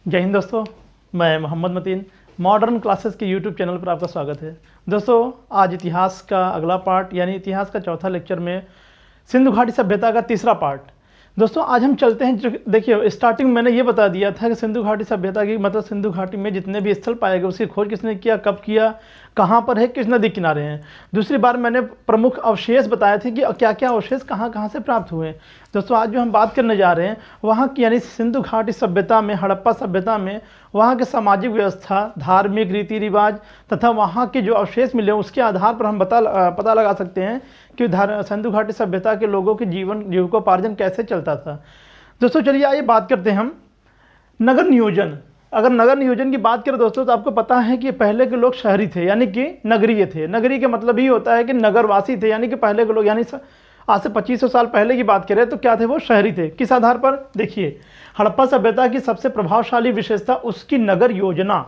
जय हिंद दोस्तों, मैं मोहम्मद मतीन मॉडर्न क्लासेस के यूट्यूब चैनल पर आपका स्वागत है। दोस्तों, आज इतिहास का अगला पार्ट यानी इतिहास का चौथा लेक्चर में सिंधु घाटी सभ्यता का तीसरा पार्ट। दोस्तों, आज हम चलते हैं। देखिए, स्टार्टिंग मैंने ये बता दिया था कि सिंधु घाटी सभ्यता की मतलब सिंधु घाटी में जितने भी स्थल पाए गए उसकी खोज किसने किया, कब किया, कहाँ पर है, किस नदी किनारे हैं। दूसरी बार मैंने प्रमुख अवशेष बताए थे कि क्या क्या अवशेष कहाँ कहाँ से प्राप्त हुए। दोस्तों, आज जो हम बात करने जा रहे हैं वहाँ की यानी सिंधु घाटी सभ्यता में, हड़प्पा सभ्यता में वहाँ के सामाजिक व्यवस्था, धार्मिक रीति रिवाज तथा वहाँ के जो अवशेष मिले उसके आधार पर हम पता लगा सकते हैं कि सिंधु घाटी सभ्यता के लोगों के जीविकोपार्जन कैसे चलता था। दोस्तों, चलिए आइए बात करते हैं हम नगर नियोजन। अगर नगर नियोजन की बात करें दोस्तों, तो आपको पता है कि पहले के लोग शहरी थे यानी कि नगरीय थे। नगरी का मतलब ही होता है कि नगरवासी थे, यानी कि पहले के लोग यानी आज से 2500 साल पहले की बात करें तो क्या थे, वो शहरी थे। किस आधार पर? देखिए, हड़प्पा सभ्यता की सबसे प्रभावशाली विशेषता उसकी नगर योजना।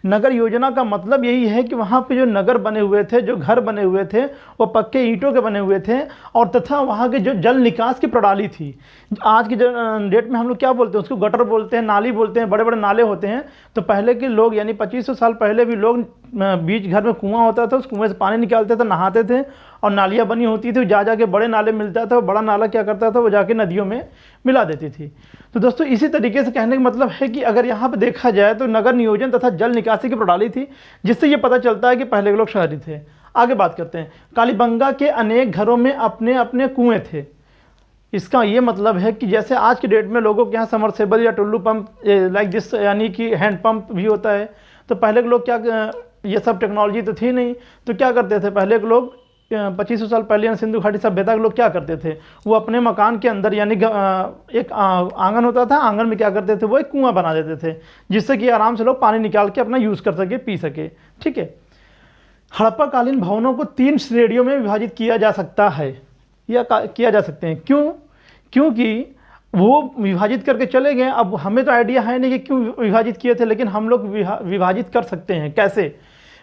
नगर योजना का मतलब यही है कि वहाँ पे जो नगर बने हुए थे, जो घर बने हुए थे, वो पक्के ईंटों के बने हुए थे और तथा वहाँ के जो जल निकास की प्रणाली थी। आज की डेट में हम लोग क्या बोलते हैं, उसको गटर बोलते हैं, नाली बोलते हैं, बड़े बड़े नाले होते हैं। तो पहले के लोग यानी 2500 साल पहले भी लोग बीच घर में कुआं होता था, उस कुएं से पानी निकालते थे, नहाते थे और नालियाँ बनी होती थी। जा के बड़े नाले मिलता था, बड़ा नाला क्या करता था, वो जाके नदियों में मिला देती थी। तो दोस्तों, इसी तरीके से कहने का मतलब है कि अगर यहाँ पे देखा जाए तो नगर नियोजन तथा जल निकासी की प्रणाली थी, जिससे ये पता चलता है कि पहले के लोग शहरी थे। आगे बात करते हैं। कालीबंगा के अनेक घरों में अपने अपने कुएँ थे। इसका ये मतलब है कि जैसे आज के डेट में लोगों के यहाँ समरसेबल या टुल्लू पंप लाइक दिस यानी कि हैंड पंप भी होता है, तो पहले के लोग क्या, ये सब टेक्नोलॉजी तो थी नहीं, तो क्या करते थे पहले के लोग, 2500 साल पहले सिंधु घाटी सभ्यता के लोग क्या करते थे, वो अपने मकान के अंदर यानी एक आंगन होता था, आंगन में क्या करते थे, वो एक कुआं बना देते थे, जिससे कि आराम से लोग पानी निकाल के अपना यूज़ कर सके, पी सके। ठीक है। हड़प्पा कालीन भवनों को 3 श्रेणियों में विभाजित किया जा सकता है या किया जा सकते हैं। क्यों? क्योंकि वो विभाजित करके चले गए। अब हमें तो आइडिया है नहीं कि क्यों विभाजित किए थे, लेकिन हम लोग विभाजित कर सकते हैं। कैसे?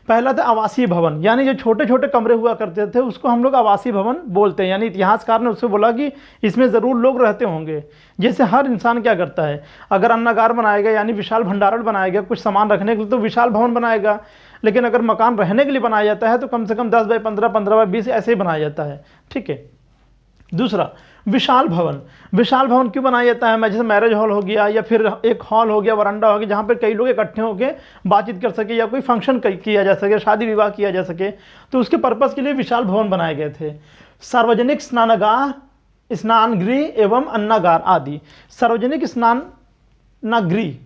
पहला था आवासीय भवन, यानी जो छोटे छोटे कमरे हुआ करते थे उसको हम लोग आवासीय भवन बोलते हैं। यानी इतिहासकार ने उससे बोला कि इसमें ज़रूर लोग रहते होंगे। जैसे हर इंसान क्या करता है, अगर अन्नागार बनाएगा यानी विशाल भंडारण बनाएगा कुछ सामान रखने के लिए तो विशाल भवन बनाएगा, लेकिन अगर मकान रहने के लिए बनाया जाता है तो कम से कम 10 बाई 15, 15 बाई 20 ऐसे ही बनाया जाता है। ठीक है। दूसरा, विशाल भवन। विशाल भवन क्यों बनाया जाता है? जैसे मैरिज हॉल हो गया या फिर एक हॉल हो गया, वरांडा हो गया, जहाँ पे कई लोग इकट्ठे होकर बातचीत कर सके या कोई फंक्शन किया जा सके, शादी विवाह किया जा सके, तो उसके पर्पज़ के लिए विशाल भवन बनाए गए थे। सार्वजनिक स्नानागार, स्नानगृह एवं अन्नागार आदि। सार्वजनिक स्नानगृह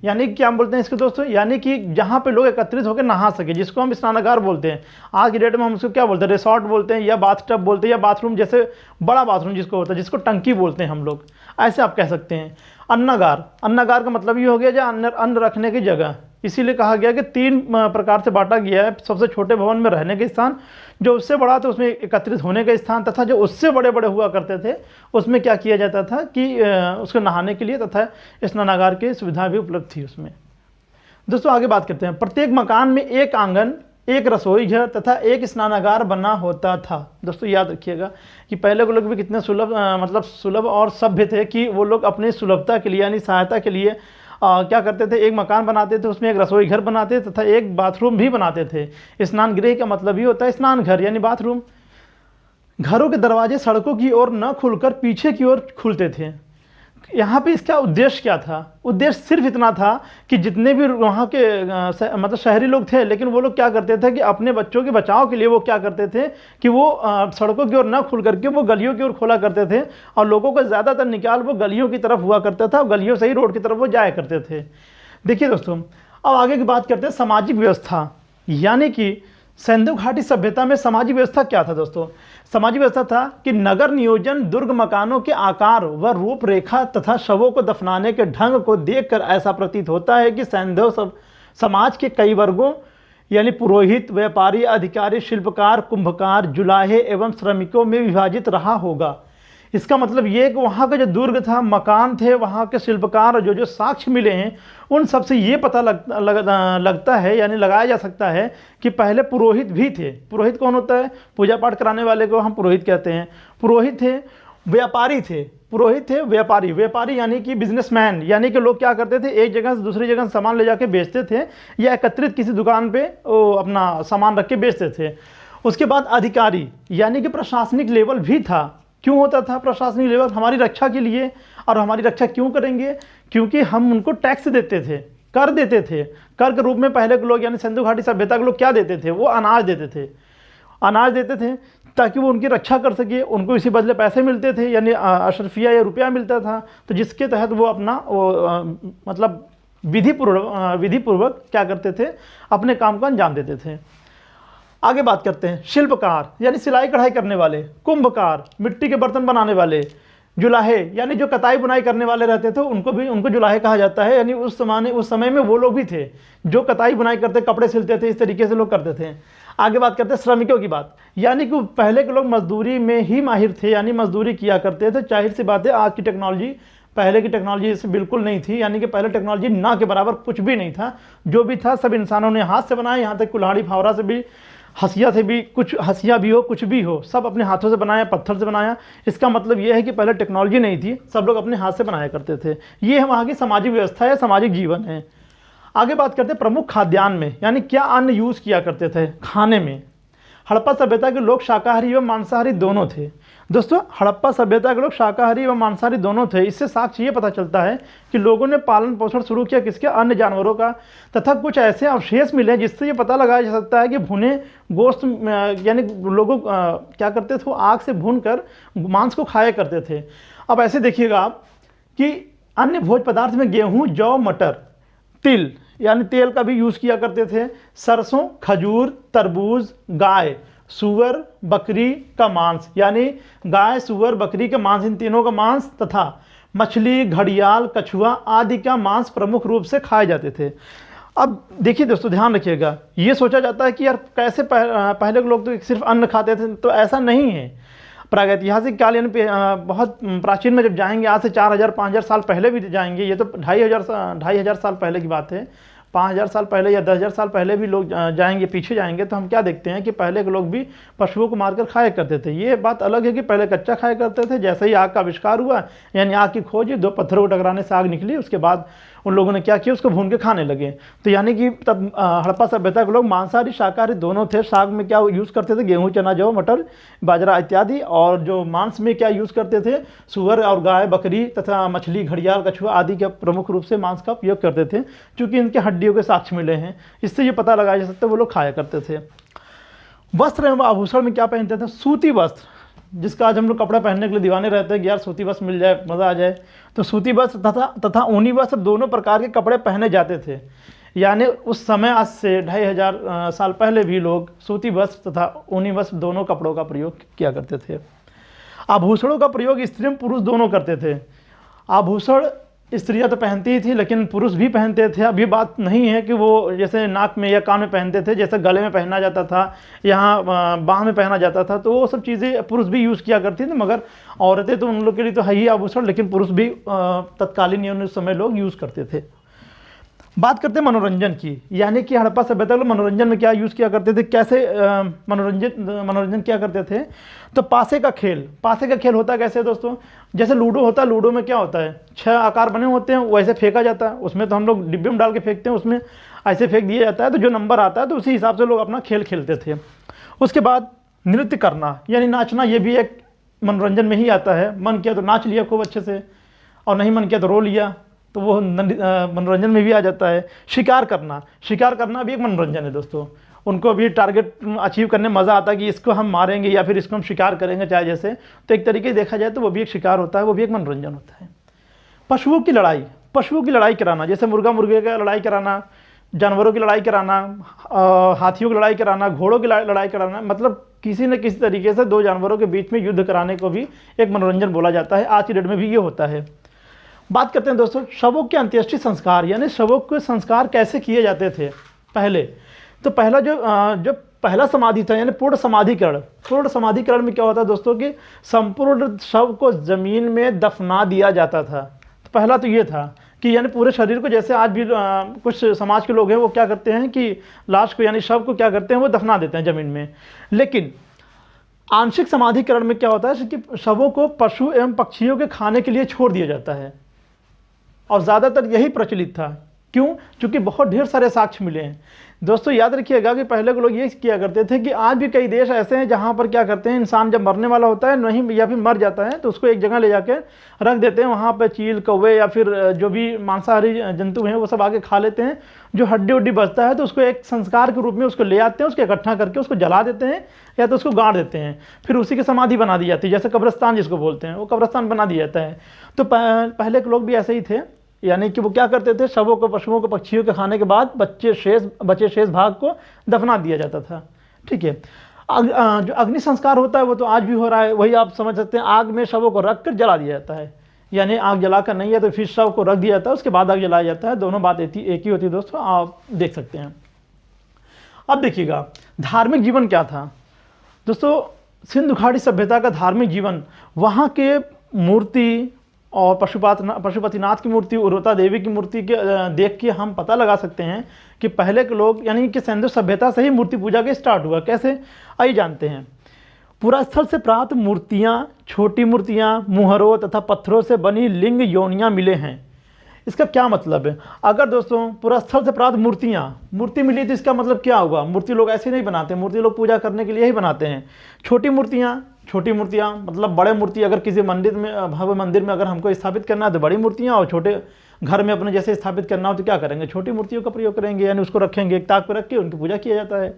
यानी क्या हम बोलते हैं इसके दोस्तों, यानी कि जहाँ पे लोग एकत्रित होकर नहा सके, जिसको हम स्नानागार बोलते हैं। आज की डेट में हम उसको क्या बोलते हैं, रिसॉर्ट बोलते हैं या बाथ टब बोलते हैं या बाथरूम, जैसे बड़ा बाथरूम जिसको होता है, जिसको टंकी बोलते हैं हम लोग, ऐसे आप कह सकते हैं। अन्नागार, अन्नागार का मतलब ये हो गया जो अन्न रखने की जगह। इसीलिए कहा गया कि 3 प्रकार से बांटा गया है। सबसे छोटे भवन में रहने के स्थान, जो उससे बड़ा था उसमें एकत्रित होने का स्थान, तथा जो उससे बड़े बड़े हुआ करते थे उसमें क्या किया जाता था कि उसको नहाने के लिए तथा स्नानागार की सुविधा भी उपलब्ध थी उसमें। दोस्तों, आगे बात करते हैं। प्रत्येक मकान में एक आंगन, एक रसोई घर तथा एक स्नानागार बना होता था। दोस्तों, याद रखिएगा कि पहले के लोग भी कितने सुलभ और सभ्य थे कि वो लोग अपनी सुलभता के लिए यानी सहायता के लिए क्या करते थे, एक मकान बनाते थे, उसमें एक रसोई घर बनाते तथा एक बाथरूम भी बनाते थे। स्नान गृह का मतलब ही होता है स्नान घर यानी बाथरूम। घरों के दरवाजे सड़कों की ओर न खुलकर पीछे की ओर खुलते थे। यहाँ पे इसका उद्देश्य क्या था? उद्देश्य सिर्फ इतना था कि जितने भी वहाँ के मतलब शहरी लोग थे, लेकिन वो लोग क्या करते थे कि अपने बच्चों के बचाव के लिए वो क्या करते थे कि वो सड़कों की ओर ना खुल करके वो गलियों की ओर खोला करते थे और लोगों का ज़्यादातर निकाल वो गलियों की तरफ हुआ करता था और गलियों से ही रोड की तरफ वो जाया करते थे। देखिए दोस्तों, अब आगे की बात करते हैं सामाजिक व्यवस्था, यानी कि सिंधु घाटी सभ्यता में सामाजिक व्यवस्था क्या था। दोस्तों, सामाजिक व्यवस्था था कि नगर नियोजन दुर्ग मकानों के आकार व रूपरेखा तथा शवों को दफनाने के ढंग को देखकर ऐसा प्रतीत होता है कि सिंधु समाज के कई वर्गों यानी पुरोहित, व्यापारी, अधिकारी, शिल्पकार, कुंभकार, जुलाहे एवं श्रमिकों में विभाजित रहा होगा। इसका मतलब ये कि वहाँ का जो दुर्ग था, मकान थे, वहाँ के शिल्पकार और जो साक्ष्य मिले हैं उन सब से ये पता लगता है यानी लगाया जा सकता है कि पहले पुरोहित भी थे। पुरोहित कौन होता है? पूजा पाठ कराने वाले को हम पुरोहित कहते हैं। पुरोहित थे व्यापारी थे, पुरोहित थे, व्यापारी। व्यापारी यानी कि बिजनेसमैन, यानी कि लोग क्या करते थे, एक जगह से दूसरी जगह सामान ले जाके बेचते थे या एकत्रित किसी दुकान पे वो अपना सामान रख के बेचते थे। उसके बाद अधिकारी, यानी कि प्रशासनिक लेवल भी था। क्यों होता था प्रशासनिक लेवल? हमारी रक्षा के लिए। और हमारी रक्षा क्यों करेंगे? क्योंकि हम उनको टैक्स देते थे, कर देते थे। कर के रूप में पहले के लोग यानी सिंधु घाटी सभ्यता के लोग क्या देते थे? वो अनाज देते थे। अनाज देते थे ताकि वो उनकी रक्षा कर सके। उनको इसी बदले पैसे मिलते थे, यानी अशरफिया या रुपया मिलता था, तो जिसके तहत वो अपना मतलब विधिपूर्वक क्या करते थे, अपने काम को अंजाम देते थे। आगे बात करते हैं शिल्पकार, यानी सिलाई कढ़ाई करने वाले, कुंभकार, मिट्टी के बर्तन बनाने वाले, जुलाहे यानी जो कताई बुनाई करने वाले रहते थे उनको जुलाहे कहा जाता है। यानी उस समय में वो लोग भी थे जो कताई बुनाई करते, कपड़े सिलते थे, इस तरीके से लोग करते थे। आगे बात करते हैं श्रमिकों की बात, यानी कि पहले के लोग मजदूरी में ही माहिर थे, यानी मजदूरी किया करते थे। जाहिर सी बात है आज की टेक्नोलॉजी पहले की टेक्नोलॉजी इससे बिल्कुल नहीं थी, यानी कि पहले टेक्नोलॉजी ना के बराबर कुछ भी नहीं था। जो भी था सब इंसानों ने हाथ से बनाया, यहाँ तक कुल्हाड़ी फावड़ा से भी, हसिया से भी, कुछ हसिया भी हो, कुछ भी हो, सब अपने हाथों से बनाया, पत्थर से बनाया। इसका मतलब ये है कि पहले टेक्नोलॉजी नहीं थी, सब लोग अपने हाथ से बनाया करते थे। ये है वहाँ की सामाजिक व्यवस्था है, सामाजिक जीवन है। आगे बात करते हैं प्रमुख खाद्यान्न में, यानी क्या अन्न यूज़ किया करते थे खाने में। हड़प्पा सभ्यता के लोग शाकाहारी एवं मांसाहारी दोनों थे। दोस्तों हड़प्पा सभ्यता के लोग शाकाहारी एवं मांसाहारी दोनों थे। इससे साक्ष्य ये पता चलता है कि लोगों ने पालन पोषण शुरू किया किसके? अन्य जानवरों का। तथा कुछ ऐसे अवशेष मिले जिससे ये पता लगाया जा सकता है कि भुने गोश्त यानी लोगों क्या करते थे, आग से भून कर मांस को खाया करते थे। अब ऐसे देखिएगा आप कि अन्य भोज्य पदार्थ में गेहूँ, जौ, मटर, तिल यानी तेल का भी यूज़ किया करते थे, सरसों, खजूर, तरबूज, गाय, सुअर, बकरी का मांस, यानी गाय, सुअर, बकरी के मांस, इन तीनों का मांस तथा मछली, घड़ियाल, कछुआ आदि का मांस प्रमुख रूप से खाए जाते थे। अब देखिए दोस्तों ध्यान रखिएगा, ये सोचा जाता है कि यार कैसे पहले के लोग तो सिर्फ अन्न खाते थे, तो ऐसा नहीं है। प्रागैतिहासिक काल यानी बहुत प्राचीन में जब जाएंगे, आज से 4000-5000 साल पहले भी जाएंगे, ये तो 2500 साल पहले की बात है, 5000 साल पहले या 10,000 साल पहले भी लोग जाएंगे, पीछे जाएंगे, तो हम क्या देखते हैं कि पहले के लोग भी पशुओं को मारकर खाया करते थे। ये बात अलग है कि पहले कच्चा खाया करते थे। जैसे ही आग का आविष्कार हुआ, यानी आग की खोज, दो पत्थरों को टकराने से आग निकली, उसके बाद उन लोगों ने क्या किया, उसको भून के खाने लगे। तो यानी कि तब हड़प्पा सभ्यता के लोग मांसाहारी शाकाहारी दोनों थे। साग में क्या यूज़ करते थे? गेहूँ, चना, जौ, मटर, बाजरा इत्यादि। और जो मांस में क्या यूज़ करते थे? सुअर और गाय, बकरी तथा मछली, घड़ियाल, कछुआ आदि का प्रमुख रूप से मांस का उपयोग करते थे। चूँकि इनके हड्डियों के साक्ष्य मिले हैं, इससे ये पता लगाया जा सकता है वो लोग खाया करते थे। वस्त्र एवं आभूषण में क्या पहनते थे? सूती वस्त्र, जिसका आज हम लोग कपड़ा पहनने के लिए दीवाने रहते हैं कि यार सूती वस्त्र मिल जाए, मज़ा आ जाए। तो सूती वस्त्र तथा ऊनी वस्त्र दोनों प्रकार के कपड़े पहने जाते थे। यानी उस समय आज से 2500 साल पहले भी लोग सूती वस्त्र तथा ऊनी वस्त्र दोनों कपड़ों का प्रयोग किया करते थे। आभूषणों का प्रयोग स्त्री एवं पुरुष दोनों करते थे। आभूषण स्त्रियां तो पहनती ही थी, लेकिन पुरुष भी पहनते थे। अब ये बात नहीं है कि वो जैसे नाक में या कान में पहनते थे, जैसे गले में पहना जाता था, यहाँ बाह में पहना जाता था, तो वो सब चीज़ें पुरुष भी यूज़ किया करती थी। मगर औरतें तो उन लोग के लिए तो है ही आभूषण, लेकिन पुरुष भी तत्कालीन उस समय लोग यूज़ करते थे। बात करते हैं मनोरंजन की, यानी कि हड़प्पा सभ्यता लोग मनोरंजन में क्या यूज़ किया करते थे, कैसे मनोरंजन किया करते थे। तो पासे का खेल होता है कैसे दोस्तों? जैसे लूडो होता है, लूडो में क्या होता है, 6 आकार बने होते हैं, वैसे फेंका जाता है। उसमें तो हम लोग डिब्बे में डाल के फेंकते हैं, उसमें ऐसे फेंक दिया जाता है, तो जो नंबर आता है तो उसी हिसाब से लोग अपना खेल खेलते थे। उसके बाद नृत्य करना यानी नाचना, ये भी एक मनोरंजन में ही आता है। मन किया तो नाच लिया खूब अच्छे से, और नहीं मन किया तो रो लिया, तो वो मनोरंजन में भी आ जाता है। शिकार करना भी एक मनोरंजन है दोस्तों। उनको भी टारगेट अचीव करने में मज़ा आता है कि इसको हम मारेंगे या फिर इसको हम शिकार करेंगे, चाहे जैसे, तो एक तरीके से देखा जाए तो वो भी एक शिकार होता है, वो भी एक मनोरंजन होता है। पशुओं की लड़ाई कराना, जैसे मुर्गे का लड़ाई कराना, जानवरों की लड़ाई कराना, हाथियों की लड़ाई कराना, घोड़ों की लड़ाई कराना, मतलब किसी न किसी तरीके से दो जानवरों के बीच में युद्ध कराने को भी एक मनोरंजन बोला जाता है। आज की डेट में भी ये होता है। बात करते हैं दोस्तों शवों के अंत्येष्टि संस्कार, यानी शवों के संस्कार कैसे किए जाते थे पहले। तो पहला जो पहला समाधि था, यानी पूर्ण समाधिकरण में क्या होता है दोस्तों कि संपूर्ण शव को ज़मीन में दफना दिया जाता था। तो पहला तो ये था कि यानी पूरे शरीर को, जैसे आज भी कुछ समाज के लोग हैं वो क्या करते हैं कि लाश को यानी शव को क्या करते हैं, वो दफना देते हैं ज़मीन में। लेकिन आंशिक समाधिकरण में क्या होता है कि शवों को पशु एवं पक्षियों के खाने के लिए छोड़ दिया जाता है, और ज़्यादातर यही प्रचलित था। क्यों? क्योंकि बहुत ढेर सारे साक्ष्य मिले हैं। दोस्तों याद रखिएगा कि पहले के लोग ये किया करते थे कि आज भी कई देश ऐसे हैं जहाँ पर क्या करते हैं, इंसान जब मरने वाला होता है नहीं या फिर मर जाता है तो उसको एक जगह ले जाके रख देते हैं, वहाँ पर चील, कौवे या फिर जो भी मांसाहारी जंतु हैं वो सब आके खा लेते हैं। जो हड्डी उड्डी बचता है तो उसको एक संस्कार के रूप में उसको ले आते हैं, उसको इकट्ठा करके उसको जला देते हैं या तो उसको गाड़ देते हैं, फिर उसी की समाधि बना दी जाती है, जैसे कब्रिस्तान जिसको बोलते हैं, वो कब्रिस्तान बना दिया जाता है। तो पहले के लोग भी ऐसे ही थे, यानी कि वो क्या करते थे, शवों को, पशुओं को, पक्षियों के खाने के बाद बचे शेष भाग को दफना दिया जाता था। ठीक है। जो अग्नि संस्कार होता है वो तो आज भी हो रहा है, वही आप समझ सकते हैं, आग में शवों को रख कर जला दिया जाता है, यानी आग जलाकर नहीं है तो फिर शव को रख दिया जाता है, उसके बाद आग जलाया जाता है। दोनों बात एक ही होती है दोस्तों, आप देख सकते हैं। अब देखिएगा धार्मिक जीवन क्या था दोस्तों। सिंधु घाटी सभ्यता का धार्मिक जीवन, वहाँ के मूर्ति और पशुपतिनाथ की मूर्ति, उर्वरा देवी की मूर्ति के देख के हम पता लगा सकते हैं कि पहले के लोग, यानी कि सिंधु सभ्यता से ही मूर्ति पूजा के स्टार्ट हुआ। कैसे, आइए जानते हैं। पुरास्थल से प्राप्त मूर्तियाँ, छोटी मूर्तियाँ, मुहरों तथा पत्थरों से बनी लिंग योनियाँ मिले हैं। इसका क्या मतलब है? अगर दोस्तों पुरास्थल से प्राप्त मूर्ति मिली तो इसका मतलब क्या होगा? मूर्ति लोग ऐसे नहीं बनाते, मूर्ति लोग पूजा करने के लिए ही बनाते हैं। छोटी मूर्तियाँ मतलब बड़े मूर्ति, अगर किसी मंदिर में, भव्य मंदिर में अगर हमको स्थापित करना है तो बड़ी मूर्तियाँ, और छोटे घर में अपने जैसे स्थापित करना हो तो क्या करेंगे, छोटी मूर्तियों का प्रयोग करेंगे, यानी उसको रखेंगे, एक ताक पर रख के उनकी पूजा किया जाता है।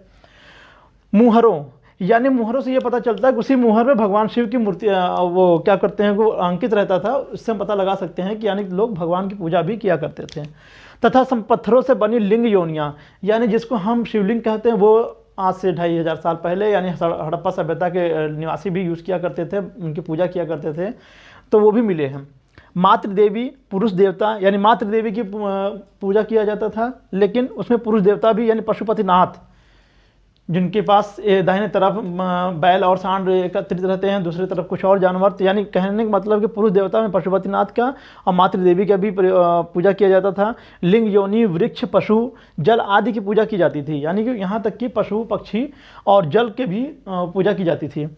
मुहरों, यानी मुहरों से ये पता चलता है कि उसी मुहर में भगवान शिव की मूर्ति वो क्या करते हैं, वो अंकित रहता था, उससे हम पता लगा सकते हैं कि यानी लोग भगवान की पूजा भी किया करते थे। तथा पत्थरों से बनी लिंग योनियाँ, यानी जिसको हम शिवलिंग कहते हैं, वो आज से 2500 साल पहले यानी हड़प्पा सभ्यता के निवासी भी यूज़ किया करते थे, उनकी पूजा किया करते थे, तो वो भी मिले हैं। मातृदेवी, पुरुष देवता, यानी मातृदेवी की पूजा किया जाता था, लेकिन उसमें पुरुष देवता भी, यानी पशुपतिनाथ, जिनके पास दाहिने तरफ बैल और सांड एकत्रित रहते हैं, दूसरी तरफ कुछ और जानवर, यानी कहने का मतलब कि पुरुष देवता में पशुपतिनाथ का और मातृदेवी का भी पूजा किया जाता था। लिंग योनि, वृक्ष, पशु, जल आदि की पूजा की जाती थी, यानी कि यहाँ तक कि पशु, पक्षी और जल के भी पूजा की जाती थी।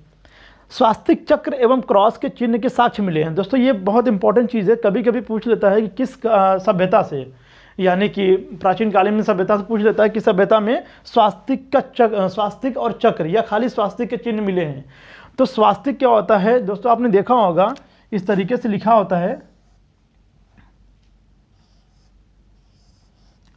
स्वास्तिक चक्र एवं क्रॉस के चिन्ह के साक्ष्य मिले हैं। दोस्तों ये बहुत इंपॉर्टेंट चीज़ है, कभी कभी पूछ लेता है कि किस सभ्यता से, यानी कि प्राचीन कालीन सभ्यता से पूछ लेता है कि सभ्यता में स्वास्तिक और चक्र या खाली स्वास्तिक के चिन्ह मिले हैं। तो स्वास्तिक क्या होता है दोस्तों, आपने देखा होगा इस तरीके से लिखा होता है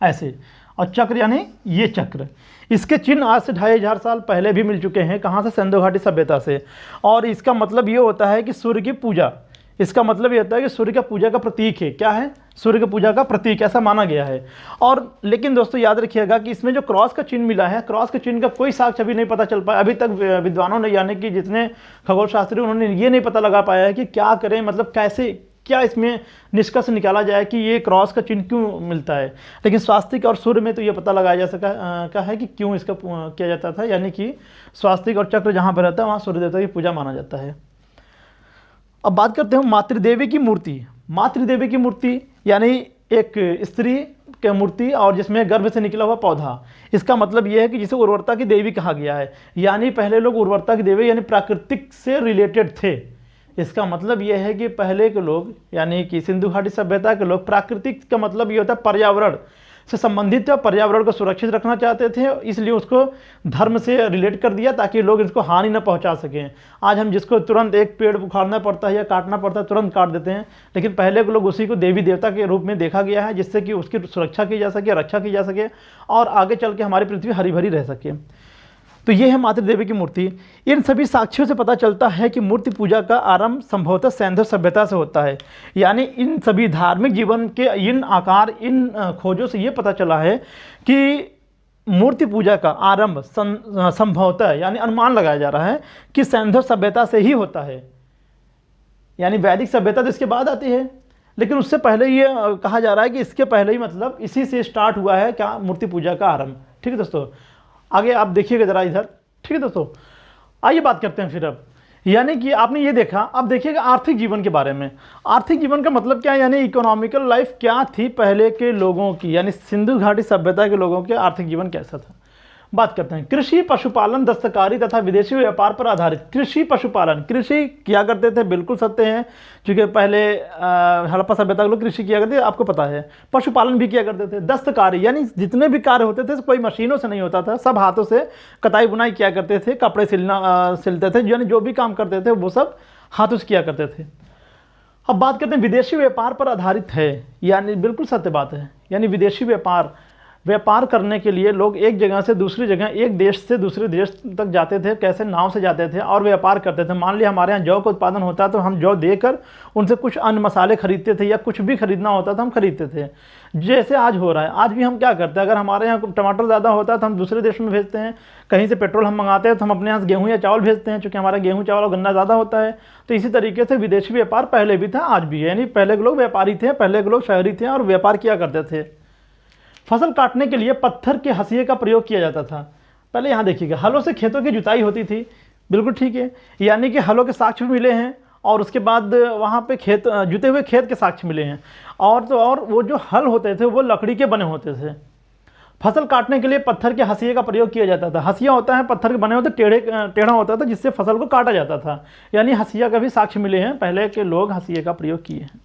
ऐसे, और चक्र यानी ये चक्र, इसके चिन्ह आज से 2500 साल पहले भी मिल चुके हैं। कहाँ से? सिंधु घाटी सभ्यता से। और इसका मतलब ये होता है कि सूर्य की पूजा, इसका मतलब ये होता है कि सूर्य का पूजा का प्रतीक है। क्या है? सूर्य की पूजा का प्रतीक, ऐसा माना गया है। और लेकिन दोस्तों याद रखिएगा कि इसमें जो क्रॉस का चिन्ह मिला है, क्रॉस के चिन्ह का कोई साक्ष्य अभी नहीं पता चल पाया अभी तक। विद्वानों ने, यानी कि जितने खगोल शास्त्री, उन्होंने ये नहीं पता लगा पाया है कि क्या करें, मतलब कैसे, क्या इसमें निष्कर्ष निकाला जाए कि ये क्रॉस का चिन्ह क्यों मिलता है। लेकिन स्वास्तिक और सूर्य में तो ये पता लगाया जा सका है कि क्यों इसका किया जाता था, यानी कि स्वास्तिक और चक्र जहाँ पर रहता है वहाँ सूर्य देवता की पूजा माना जाता है। अब बात करते हैं मातृदेवी की मूर्ति। मातृदेवी की मूर्ति यानी एक स्त्री की मूर्ति और जिसमें गर्भ से निकला हुआ पौधा। इसका मतलब यह है कि जिसे उर्वरता की देवी कहा गया है, यानी पहले लोग उर्वरता की देवी यानी प्राकृतिक से रिलेटेड थे। इसका मतलब यह है कि पहले के लोग, यानी कि सिंधु घाटी सभ्यता के लोग, प्राकृतिक का मतलब ये होता है पर्यावरण से संबंधित, पर्यावरण को सुरक्षित रखना चाहते थे, इसलिए उसको धर्म से रिलेट कर दिया ताकि लोग इसको हानि न पहुंचा सकें। आज हम जिसको तुरंत एक पेड़ उखाड़ना पड़ता है या काटना पड़ता है तुरंत काट देते हैं, लेकिन पहले के लोग उसी को देवी देवता के रूप में देखा गया है, जिससे कि उसकी सुरक्षा की जा सके, रक्षा की जा सके और आगे चल के हमारी पृथ्वी हरी भरी रह सके। तो ये है मातृदेवी की मूर्ति। इन सभी साक्ष्यों से पता चलता है कि मूर्ति पूजा का आरंभ संभवतः सिंधु सभ्यता से होता है। यानी इन सभी धार्मिक जीवन के इन आकार, इन खोजों से ये पता चला है कि मूर्ति पूजा का आरंभ संभवतः, यानी अनुमान लगाया जा रहा है कि सिंधु सभ्यता से ही होता है। यानी वैदिक सभ्यता तो इसके बाद आती है, लेकिन उससे पहले ये कहा जा रहा है कि इसके पहले ही, मतलब इसी से स्टार्ट हुआ है क्या, मूर्ति पूजा का आरंभ। ठीक है दोस्तों, आगे आप देखिएगा जरा इधर। ठीक है दोस्तों, आइए बात करते हैं फिर अब, यानी कि आपने ये देखा, अब देखिएगा आर्थिक जीवन के बारे में। आर्थिक जीवन का मतलब क्या है, यानी इकोनॉमिकल लाइफ क्या थी पहले के लोगों की, यानी सिंधु घाटी सभ्यता के लोगों के आर्थिक जीवन कैसा था। बात करते हैं कृषि, पशुपालन, दस्तकारी तथा विदेशी व्यापार पर आधारित। कृषि पशुपालन, कृषि किया करते थे, बिल्कुल सत्य है, क्योंकि पहले हड़प्पा सभ्यता के लोग कृषि किया करते थे, आपको पता है। पशुपालन भी किया करते थे। दस्तकारी यानी जितने भी कार्य होते थे कोई मशीनों से नहीं होता था, सब हाथों से कताई बुनाई किया करते थे, कपड़े सिलते थे, यानी जो भी काम करते थे वो सब हाथों से किया करते थे। अब बात करते हैं विदेशी व्यापार पर आधारित है, यानी बिल्कुल सत्य बात है। यानी विदेशी व्यापार करने के लिए लोग एक जगह से दूसरी जगह, एक देश से दूसरे देश तक जाते थे, कैसे नाव से जाते थे और व्यापार करते थे। मान लिया हमारे यहाँ जौ का उत्पादन होता है तो हम जौ देकर उनसे कुछ अन्य मसाले खरीदते थे, या कुछ भी खरीदना होता था हम खरीदते थे। जैसे आज हो रहा है, आज भी हम क्या करते हैं, अगर हमारे यहाँ टमाटर ज़्यादा होता है तो हम दूसरे देश में भेजते हैं, कहीं से पेट्रोल हम मंगाते हैं तो हम अपने यहाँ गेहूँ या चावल भेजते हैं, क्योंकि हमारा गेहूँ चावल और गन्ना ज़्यादा होता है। तो इसी तरीके से विदेशी व्यापार पहले भी था, आज भी है। यानी पहले के लोग व्यापारी थे, पहले के लोग शहरी थे और व्यापार किया करते थे। फसल काटने के लिए पत्थर के हंसिए का प्रयोग किया जाता था। पहले यहाँ देखिएगा, हलों से खेतों की जुताई होती थी, बिल्कुल ठीक है, यानी कि हलों के साक्ष्य भी मिले हैं और उसके बाद वहाँ पे जुते हुए खेत के साक्ष्य मिले हैं। और वो जो हल होते थे वो लकड़ी के बने होते थे। फसल काटने के लिए पत्थर के हंसिए का प्रयोग किया जाता था। हंसिया होता है पत्थर के बने होते, टेढ़ा होता था, जिससे फसल को काटा जाता था, यानी हंसिया का भी साक्ष्य मिले हैं, पहले के लोग हंसिए का प्रयोग किए हैं।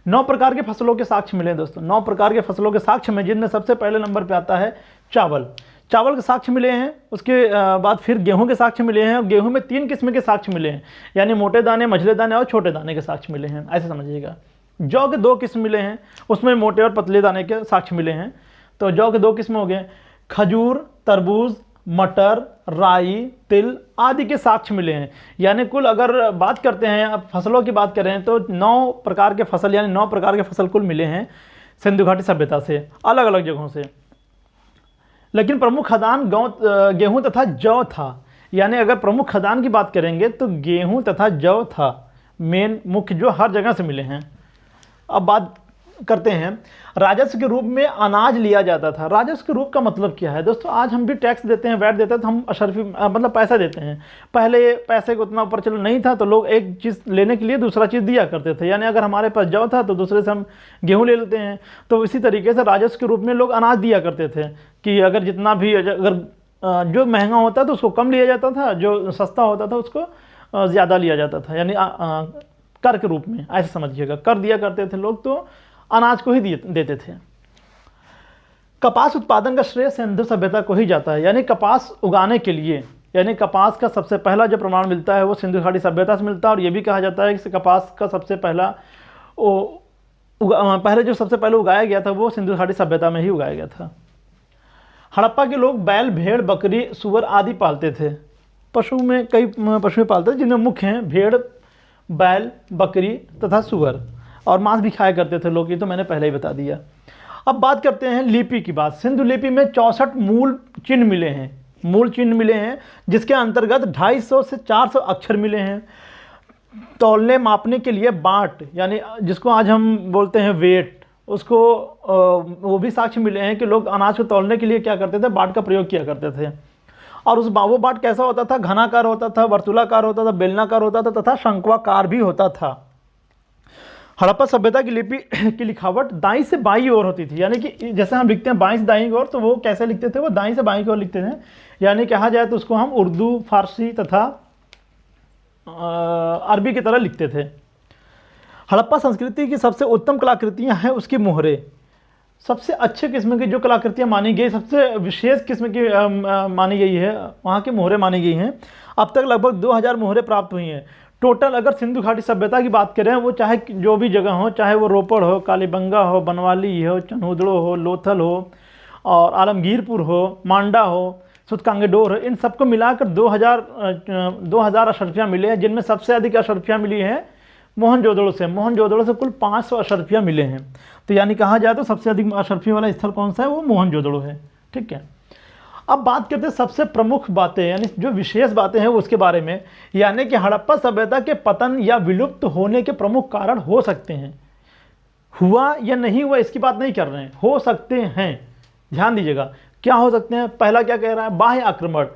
9 प्रकार के फसलों के साक्ष्य मिले हैं दोस्तों। 9 प्रकार के फसलों के साक्ष्य में जिनमें सबसे पहले नंबर पे आता है चावल के साक्ष्य मिले हैं। उसके बाद फिर गेहूं के साक्ष्य मिले हैं, और गेहूं में 3 किस्म के साक्ष्य मिले हैं, यानी मोटे दाने, मझले दाने और छोटे दाने के साक्ष्य मिले हैं, ऐसे समझिएगा। जौ के 2 किस्म मिले हैं, उसमें मोटे और पतले दाने के साक्ष्य मिले हैं। तो जौ के 2 किस्म हो गए, खजूर, तरबूज, मटर, राई, तिल आदि के साक्ष्य मिले हैं। यानी कुल अगर बात करते हैं, अब फसलों की बात करें तो 9 प्रकार के फसल, यानी 9 प्रकार के फसल कुल मिले हैं सिंधु घाटी सभ्यता से, अलग अलग जगहों से। लेकिन प्रमुख खदान गेहूं तथा जौ था। यानी अगर प्रमुख खदान की बात करेंगे तो गेहूं तथा जौ था मेन मुख्य, जो हर जगह से मिले हैं। अब बात करते हैं राजस्व के रूप में अनाज लिया जाता था। राजस्व के रूप का मतलब क्या है दोस्तों? आज हम भी टैक्स देते हैं, वैट देते हैं, तो हम अशर्फी मतलब पैसा देते हैं। पहले पैसे को उतना ऊपर चलो नहीं था, तो लोग एक चीज़ लेने के लिए दूसरा चीज़ दिया करते थे। यानी अगर हमारे पास जौ था तो दूसरे से हम गेहूँ ले लेते हैं। तो इसी तरीके से राजस्व के रूप में लोग अनाज दिया करते थे, कि अगर जितना भी, अगर जो महंगा होता तो उसको कम लिया जाता था, जो सस्ता होता था उसको ज़्यादा लिया जाता था, यानी कर के रूप में, ऐसे समझिएगा। कर दिया करते थे लोग, तो अनाज को ही देते थे। कपास उत्पादन का श्रेय सिंधु सभ्यता को ही जाता है। यानी कपास उगाने के लिए, यानी कपास का सबसे पहला जो प्रमाण मिलता है वो सिंधु घाटी सभ्यता से मिलता है। और ये भी कहा जाता है कि कपास का सबसे पहला पहले जो सबसे पहले उगाया गया था वो सिंधु घाटी सभ्यता में ही उगाया गया था। हड़प्पा के लोग बैल, भेड़, बकरी, सुअर आदि पालते थे। पशु में कई पशु पालते थे, जिनमें मुख्य हैं भेड़, बैल, बकरी तथा सुअर, और मांस भी खाया करते थे लोग, ये तो मैंने पहले ही बता दिया। अब बात करते हैं लिपि की बात। सिंधु लिपि में 64 मूल चिन्ह मिले हैं, जिसके अंतर्गत 250 से 400 अक्षर मिले हैं। तौलने मापने के लिए बाट, यानी जिसको आज हम बोलते हैं वेट, उसको वो भी साक्ष्य मिले हैं कि लोग अनाज को तौलने के लिए क्या करते थे, बाट का प्रयोग किया करते थे। और वो बाट कैसा होता था? घनाकार होता था, वर्तुलाकार होता था, बेलनाकार होता था तथा शंक्वाकार भी होता था। हड़प्पा सभ्यता की लिपि की लिखावट दाईं से बाईं ओर होती थी। यानी कि जैसे हम लिखते हैं बाईं से दाईं ओर, तो वो कैसे लिखते थे? वो दाईं से बाईं की ओर लिखते थे। यानी कहा जाए तो उसको हम उर्दू, फारसी तथा अरबी की तरह लिखते थे। हड़प्पा संस्कृति की सबसे उत्तम कलाकृतियाँ हैं उसकी मोहरें। सबसे अच्छे किस्म की जो कलाकृतियाँ मानी गई, सबसे विशेष किस्म की मानी गई है, वहाँ की मोहरें मानी गई हैं। अब तक लगभग 2000 मोहरें प्राप्त हुई हैं टोटल। अगर सिंधु घाटी सभ्यता की बात करें, वो चाहे जो भी जगह हो, चाहे वो रोपड़ हो, कालीबंगा हो, बनवाली हो, चनहुदड़ो हो, लोथल हो, और आलमगीरपुर हो, मांडा हो, सुतकांगेडोर हो, इन सबको मिलाकर 2000 अशर्फियाँ मिले हैं, जिनमें सबसे अधिक अशर्फियाँ मिली हैं मोहनजोदड़ो से कुल 500 अशर्फियाँ मिले हैं। तो यानी कहा जाए तो सबसे अधिक अशर्फियों वाला स्थल कौन सा है? वो मोहनजोदड़ो है। ठीक है, अब बात करते हैं सबसे प्रमुख बातें, यानी जो विशेष बातें हैं उसके बारे में। यानी कि हड़प्पा सभ्यता के पतन या विलुप्त होने के प्रमुख कारण हो सकते हैं। हुआ या नहीं हुआ इसकी बात नहीं कर रहे हैं, हो सकते हैं, ध्यान दीजिएगा। क्या हो सकते हैं? पहला क्या कह रहा है? बाह्य आक्रमण।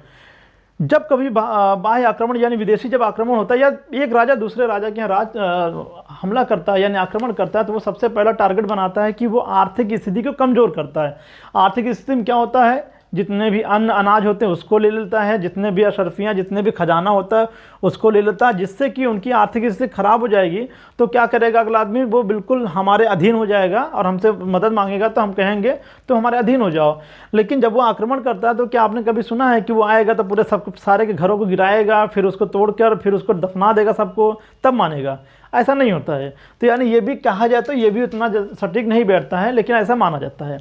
जब कभी बाह्य आक्रमण यानी विदेशी जब आक्रमण होता है, या एक राजा दूसरे राजा के यहाँ हमला करता है यानी आक्रमण करता है, तो वो सबसे पहला टारगेट बनाता है कि वो आर्थिक स्थिति को कमज़ोर करता है। आर्थिक स्थिति में क्या होता है? जितने भी अन्न अनाज होते हैं उसको ले लेता है, जितने भी अशरफियाँ, जितने भी खजाना होता है उसको ले लेता है, जिससे कि उनकी आर्थिक स्थिति खराब हो जाएगी। तो क्या करेगा अगला आदमी, वो बिल्कुल हमारे अधीन हो जाएगा और हमसे मदद मांगेगा तो हम कहेंगे तो हमारे अधीन हो जाओ। लेकिन जब वो आक्रमण करता है तो क्या आपने कभी सुना है कि वो आएगा तो पूरे सब सारे के घरों को गिराएगा, फिर उसको तोड़कर फिर उसको दफना देगा सबको, तब मानेगा? ऐसा नहीं होता है। तो यानी ये भी कहा जाए तो ये भी उतना सटीक नहीं बैठता है, लेकिन ऐसा माना जाता है।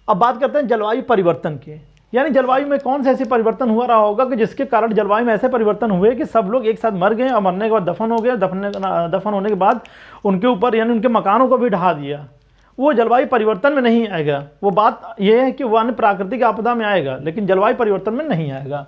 अब बात करते हैं जलवायु परिवर्तन की। यानी जलवायु में कौन से ऐसे परिवर्तन हुआ रहा होगा कि जिसके कारण जलवायु में ऐसे परिवर्तन हुए कि सब लोग एक साथ मर गए और मरने के बाद दफन हो गए, दफन होने के बाद उनके ऊपर यानी उनके मकानों को भी ढहा दिया। वो जलवायु परिवर्तन में नहीं आएगा। वो बात यह है कि वो अन्य प्राकृतिक आपदा में आएगा, लेकिन जलवायु परिवर्तन में नहीं आएगा।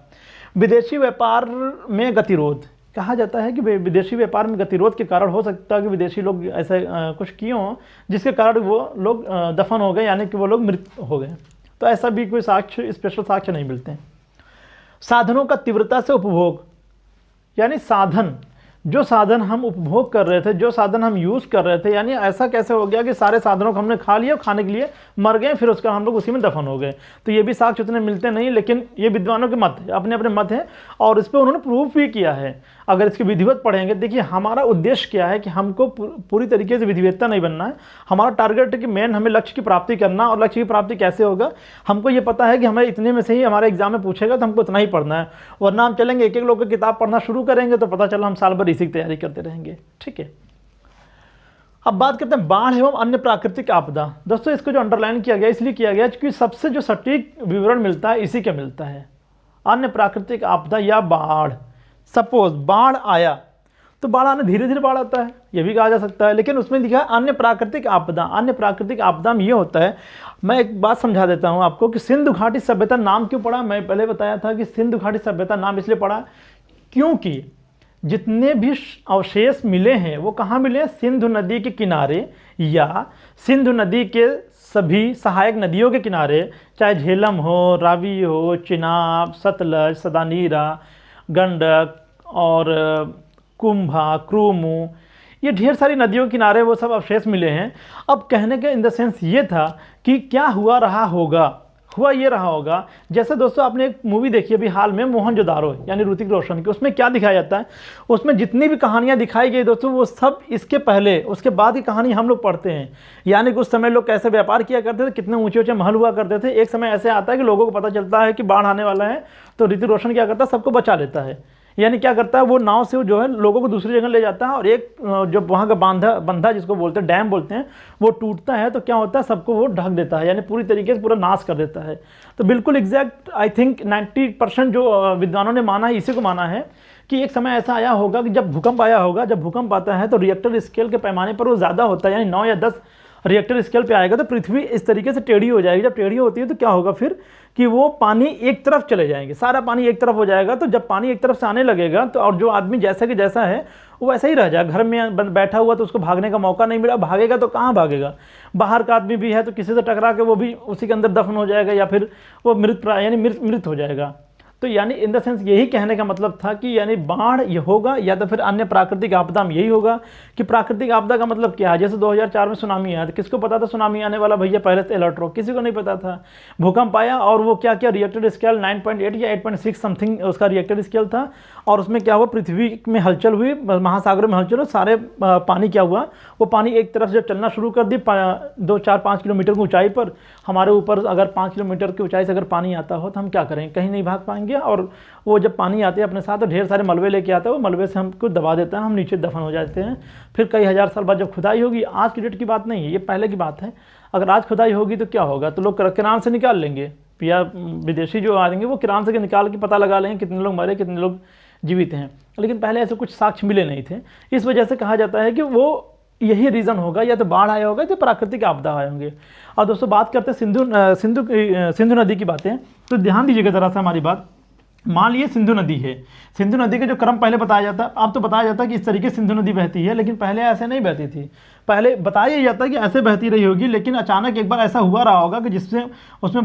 विदेशी व्यापार में गतिरोध, कहा जाता है कि विदेशी व्यापार में गतिरोध के कारण हो सकता है कि विदेशी लोग ऐसे कुछ किए हों जिसके कारण वो लोग दफन हो गए, यानी कि वो लोग मृत हो गए। तो ऐसा भी कोई साक्ष्य, स्पेशल साक्ष्य नहीं मिलते हैं। साधनों का तीव्रता से उपभोग, यानी साधन, जो साधन हम उपभोग कर रहे थे, जो साधन हम यूज़ कर रहे थे, यानी ऐसा कैसे हो गया कि सारे साधनों को हमने खा लिया, खाने के लिए मर गए, फिर उसका हम लोग उसी में दफन हो गए। तो ये भी साक्ष्य उतने मिलते नहीं, लेकिन ये विद्वानों के मत है, अपने अपने मत हैं और इस पर उन्होंने प्रूफ भी किया है। अगर इसके विधिवत पढ़ेंगे, देखिए हमारा उद्देश्य क्या है कि हमको पूरी तरीके से विधिवेत्ता नहीं बनना है। हमारा टारगेट है कि मेन हमें लक्ष्य की प्राप्ति करना, और लक्ष्य की प्राप्ति कैसे होगा, हमको ये पता है कि हमें इतने में से ही हमारे एग्जाम में पूछेगा तो हमको इतना ही पढ़ना है, वरना हम चलेंगे एक एक लोग की किताब पढ़ना शुरू करेंगे तो पता चला हम साल भर इसी की तैयारी करते रहेंगे। ठीक है, अब बात करते हैं बाढ़ एवं अन्य प्राकृतिक आपदा। दोस्तों इसको जो अंडरलाइन किया गया इसलिए किया गया क्योंकि सबसे जो सटीक विवरण मिलता है इसी का मिलता है। अन्य प्राकृतिक आपदा या बाढ़, सपोज बाढ़ आया तो बाढ़ आने धीरे धीरे बाढ़ आता है, ये भी कहा जा सकता है, लेकिन उसमें लिखा है अन्य प्राकृतिक आपदा। अन्य प्राकृतिक आपदा में ये होता है, मैं एक बात समझा देता हूँ आपको कि सिंधु घाटी सभ्यता नाम क्यों पड़ा। मैं पहले बताया था कि सिंधु घाटी सभ्यता नाम इसलिए पड़ा क्योंकि जितने भी अवशेष मिले हैं वो कहाँ मिले हैं, सिंधु नदी के किनारे या सिंधु नदी के सभी सहायक नदियों के किनारे, चाहे झेलम हो, रावी हो, चिनाब, सतलज, सदानीरा, गंडक और कुंभा, क्रूमू, ये ढेर सारी नदियों के किनारे वो सब अवशेष मिले हैं। अब कहने का इन द सेंस ये था कि क्या हुआ रहा होगा, हुआ ये रहा होगा, जैसे दोस्तों आपने एक मूवी देखी अभी हाल में मोहनजोदारो, यानी ऋतिक रोशन की, उसमें क्या दिखाया जाता है, उसमें जितनी भी कहानियाँ दिखाई गई दोस्तों वो सब इसके पहले उसके बाद की कहानी हम लोग पढ़ते हैं। यानी कि उस समय लोग कैसे व्यापार किया करते थे, कितने ऊंचे ऊंचे महल हुआ करते थे। एक समय ऐसे आता है कि लोगों को पता चलता है कि बाढ़ आने वाला है तो ऋतिक रोशन क्या करता है, सबको बचा लेता है। यानी क्या करता है, वो नाव से जो है लोगों को दूसरी जगह ले जाता है और एक जो वहाँ का बंधा जिसको बोलते हैं, डैम बोलते हैं, वो टूटता है तो क्या होता है, सबको वो ढक देता है, यानी पूरी तरीके से पूरा नाश कर देता है। तो बिल्कुल एग्जैक्ट आई थिंक 90% जो विद्वानों ने माना है, इसी को माना है कि एक समय ऐसा आया होगा कि जब भूकंप आया होगा, जब भूकंप आता है तो रिएक्टर स्केल के पैमाने पर वो ज़्यादा होता है, यानी 9 या 10 रिएक्टर स्केल पे आएगा तो पृथ्वी इस तरीके से टेढ़ी हो जाएगी। जब टेढ़ी होती है तो क्या होगा फिर कि वो पानी एक तरफ चले जाएंगे, सारा पानी एक तरफ हो जाएगा। तो जब पानी एक तरफ से आने लगेगा तो और जो आदमी जैसा कि जैसा है वो वैसा ही रह जाएगा, घर में बैठा हुआ तो उसको भागने का मौका नहीं मिला, भागेगा तो कहाँ भागेगा। बाहर का आदमी भी है तो किसी से टकरा के वो भी उसी के अंदर दफन हो जाएगा या फिर वो मृत हो जाएगा। तो यानी इन द सेंस यही कहने का मतलब था कि यानी बाढ़ ये होगा या तो फिर अन्य प्राकृतिक आपदा में यही होगा। कि प्राकृतिक आपदा का मतलब क्या है, जैसे 2004 में सुनामी आया, तो किसको पता था सुनामी आने वाला, भैया पहले से अलर्ट रहो, किसी को नहीं पता था। भूकंप आया और वो क्या क्या रिएक्टर स्केल 9.8 या 8.6 समथिंग उसका रिएक्टर स्केल था, और उसमें क्या हुआ, पृथ्वी में हलचल हुई, महासागर में हलचल हुई, सारे पानी क्या हुआ, वो पानी एक तरफ जब चलना शुरू कर दी 2-4-5 किलोमीटर की ऊंचाई पर, हमारे ऊपर अगर 5 किलोमीटर की ऊंचाई से अगर पानी आता हो तो हम क्या करेंगे, कहीं नहीं भाग पाएंगे। और वो जब पानी आते हैं अपने साथ तो ढेर सारे मलबे लेके आता है, वो मलबे से हमको दबा देता है, हम नीचे दफन हो जाते हैं। फिर कई हज़ार साल बाद जब खुदाई होगी, आज की डेट की बात नहीं है, ये पहले की बात है, अगर आज खुदाई होगी तो क्या होगा, तो लोग किरान से निकाल लेंगे, या विदेशी जो आएंगे वो किरान से निकाल के पता लगा लेंगे कितने लोग मरे कितने लोग जीवित हैं। लेकिन पहले ऐसे कुछ साक्ष्य मिले नहीं थे, इस वजह से कहा जाता है कि वो यही रीज़न होगा, या तो बाढ़ आया होगा या तो प्राकृतिक आपदा आए होंगे। और दोस्तों बात करते हैं सिंधु नदी की बातें, तो ध्यान दीजिएगा ज़रा सा हमारी बात। मान लीजिए सिंधु नदी है, सिंधु नदी का जो क्रम पहले बताया जाता है, अब तो बताया जाता है कि इस तरीके से सिंधु नदी बहती है, लेकिन पहले ऐसे नहीं बहती थी। पहले बताया जाता है कि ऐसे बहती रही होगी, लेकिन अचानक एक बार ऐसा हुआ रहा होगा कि जिससे उसमें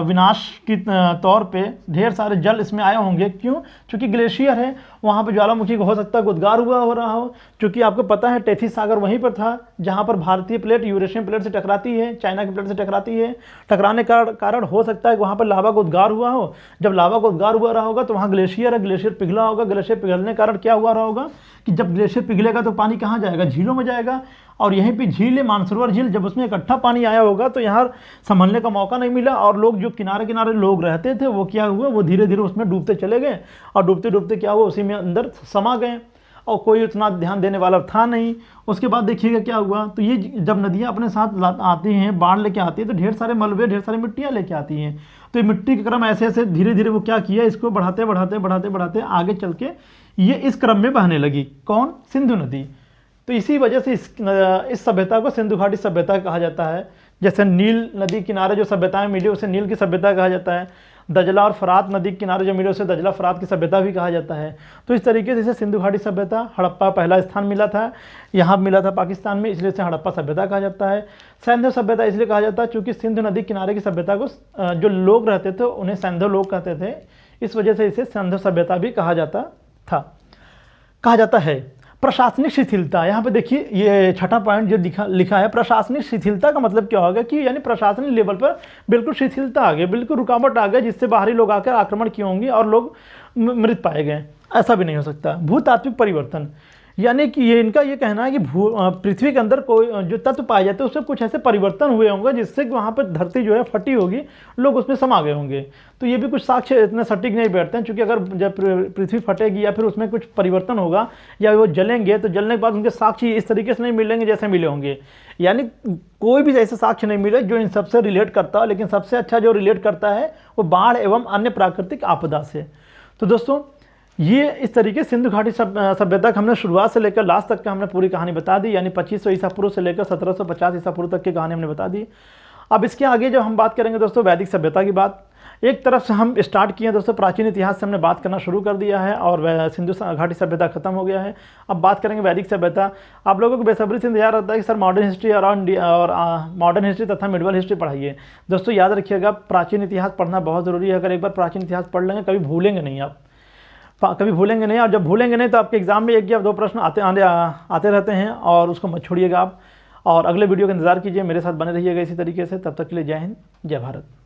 विनाश की तौर पे ढेर सारे जल इसमें आए होंगे। क्यों? क्योंकि ग्लेशियर है, वहाँ पे ज्वालामुखी को हो सकता है उद्गार हुआ हो रहा हो। क्योंकि आपको पता है टेथिस सागर वहीं पर था जहाँ पर भारतीय प्लेट यूरेशियन प्लेट से टकराती है, चाइना की प्लेट से टकराती है। टकराने का कारण हो सकता है कि वहाँ पर लावा का उद्गार हुआ हो। जब लावा का उद्गार हुआ रहा होगा तो वहाँ ग्लेशियर है, ग्लेशियर पिघला होगा। ग्लेशियर पिघलने के कारण क्या हुआ रहा होगा कि जब ग्लेशियर पिघलेगा तो पानी कहाँ जाएगा? झीलों में जाएगा। और यहीं पे झील है मानसरोवर झील, जब उसमें इकट्ठा पानी आया होगा तो यहाँ संभलने का मौका नहीं मिला, और लोग जो किनारे किनारे लोग रहते थे वो क्या हुआ, वो धीरे धीरे उसमें डूबते चले गए, और डूबते डूबते क्या हुआ, उसी में अंदर समा गए, और कोई उतना ध्यान देने वाला था नहीं। उसके बाद देखिएगा क्या हुआ, तो ये जब नदियाँ अपने साथ आती हैं, बाढ़ लेके आती है, तो ढेर सारे मलबे, ढेर सारी मिट्टियाँ लेके आती हैं। तो ये मिट्टी के क्रम ऐसे ऐसे धीरे धीरे वो क्या किया, इसको बढ़ाते बढ़ाते बढ़ाते बढ़ाते आगे चल के ये इस क्रम में बहने लगी। कौन? सिंधु नदी। तो इसी वजह से इस सभ्यता को सिंधु घाटी सभ्यता कहा जाता है। जैसे नील नदी किनारे जो सभ्यताएं मिली उसे नील की सभ्यता कहा जाता है। दजला और फरात नदी के किनारे जो मिले उसे दजला फरात की सभ्यता भी कहा जाता है। तो इस तरीके से इसे सिंधु घाटी सभ्यता, हड़प्पा पहला स्थान मिला था, यहाँ मिला था पाकिस्तान में, इसलिए इसे हड़प्पा सभ्यता कहा जाता है। सैंधव सभ्यता इसलिए कहा जाता है क्योंकि सिंधु नदी किनारे की सभ्यता को जो लोग रहते थे उन्हें सैंधव लोग कहते थे, इस वजह से इसे सैंधव सभ्यता भी कहा जाता है। प्रशासनिक शिथिलता, यहाँ पे देखिए ये छठा पॉइंट जो लिखा है, प्रशासनिक शिथिलता का मतलब क्या होगा कि यानी प्रशासनिक लेवल पर बिल्कुल शिथिलता आ गई, बिल्कुल रुकावट आ गई, जिससे बाहरी लोग आकर आक्रमण किए होंगे और लोग मृत पाए गए। ऐसा भी नहीं हो सकता। भूतात्विक परिवर्तन, यानी कि ये इनका ये कहना है कि पृथ्वी के अंदर कोई जो तत्व पाए जाते हैं उसमें कुछ ऐसे परिवर्तन हुए होंगे जिससे वहाँ पर धरती जो है फटी होगी, लोग उसमें समा गए होंगे। तो ये भी कुछ साक्ष्य इतने सटीक नहीं बैठते हैं, क्योंकि अगर जब पृथ्वी फटेगी या फिर उसमें कुछ परिवर्तन होगा या वो जलेंगे तो जलने के बाद उनके साक्ष्य इस तरीके से नहीं मिलेंगे जैसे मिले होंगे। यानी कोई भी ऐसे साक्ष्य नहीं मिले जो इन सबसे रिलेट करता हो, लेकिन सबसे अच्छा जो रिलेट करता है वो बाढ़ एवं अन्य प्राकृतिक आपदा से। तो दोस्तों ये इस तरीके सिंधु घाटी सभ्यता का हमने शुरुआत से लेकर लास्ट तक का हमने पूरी कहानी बता दी, यानी 2500 ईसा पूर्व से लेकर 1750 ईसा पूर्व तक की कहानी हमने बता दी। अब इसके आगे जब हम बात करेंगे दोस्तों वैदिक सभ्यता की बात, एक तरफ से हम स्टार्ट किए दोस्तों प्राचीन इतिहास से हमने बात करना शुरू कर दिया है और सिंधु घाटी सभ्यता खत्म हो गया है। अब बात करेंगे वैदिक सभ्यता। आप लोगों को बेसब्री से इंतजार रहता है कि सर मॉडर्न हिस्ट्री और मॉडर्न हिस्ट्री तथा मिडवल हिस्ट्री पढ़ाइए। दोस्तों याद रखिएगा प्राचीन इतिहास पढ़ना बहुत ज़रूरी है। अगर एक बार प्राचीन इतिहास पढ़ लेंगे कभी भूलेंगे नहीं, आप कभी भूलेंगे नहीं, और जब भूलेंगे नहीं तो आपके एग्जाम में एक या दो प्रश्न आते रहते हैं, और उसको मत छोड़िएगा आप। और अगले वीडियो का इंतजार कीजिए, मेरे साथ बने रहिएगा इसी तरीके से। तब तक के लिए जय हिंद, जय भारत।